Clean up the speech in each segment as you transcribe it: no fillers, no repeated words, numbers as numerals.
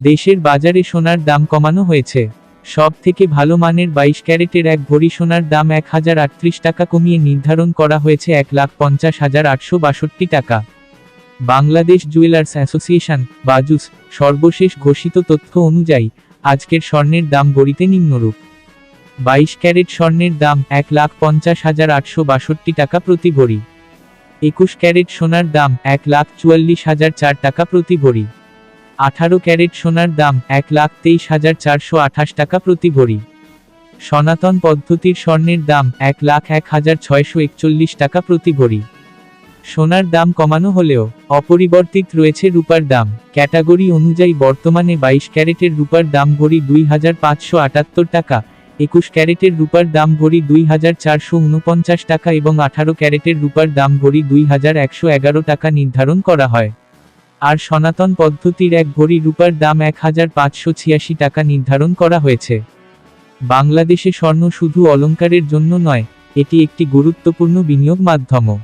দেশের বাজারে সোনার দাম কমানো হয়েছে। সব থেকে ভালো মানের 22 ক্যারেটের 1 ভরি সোনার দাম 1038 টাকা কমিয়ে নির্ধারণ করা হয়েছে 1,50,862 টাকা। বাংলাদেশ জুয়েলার্স অ্যাসোসিয়েশন বাজুস সর্বশেষ ঘোষিত তথ্য অনুযায়ী আজকের স্বর্ণের দাম ভরিতে নিম্নরূপ: 22 ক্যারেট স্বর্ণের দাম 1,50,862 টাকা প্রতি ভরি। 21 ক্যারেট সোনার দাম 1,44,004 টাকা প্রতি ভরি। 18 ক্যারেট সোনার দাম 1,23,428 টাকা প্রতি ভরি। সনাতন পদ্ধতির স্বর্ণের দাম 1,01,641 টাকা প্রতি ভরি। সোনার দাম কমানো হলেও অপরিবর্তিত রয়েছে রূপার দাম। ক্যাটাগরি অনুযায়ী বর্তমানে 22 ক্যারেটের রূপার দাম ভরি 2,578 টাকা, 21 ক্যারেটের রূপার দাম ভরি 2,449 টাকা এবং 18 ক্যারেটের রূপার দাম ভরি 2,111 টাকা নির্ধারণ করা হয়। আর সনাতন পদ্ধতির 1 ভরি রূপার দাম 1,586 টাকা নির্ধারণ করা হয়েছে। বাংলাদেশে স্বর্ণ শুধু অলংকারের জন্য নয়, এটি একটি গুরুত্বপূর্ণ বিনিয়োগ মাধ্যমও।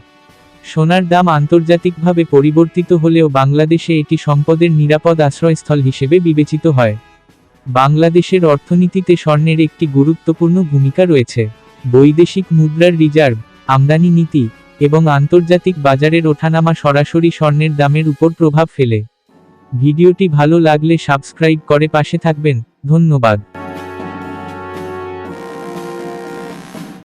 সোনার দাম আন্তর্জাতিকভাবে পরিবর্তিত হলেও বাংলাদেশে এটি সম্পদের নিরাপদ আশ্রয়স্থল হিসেবে বিবেচিত হয়। বাংলাদেশের অর্থনীতিতে স্বর্ণের একটি গুরুত্বপূর্ণ ভূমিকা রয়েছে। বৈদেশিক মুদ্রার রিজার্ভ, আমদানি নীতি এবং আন্তর্জাতিক বাজারের ওঠানামা সরাসরি স্বর্ণের দামের উপর প্রভাব ফেলে। ভিডিওটি ভালো লাগলে সাবস্ক্রাইব করে পাশে থাকবেন। ধন্যবাদ।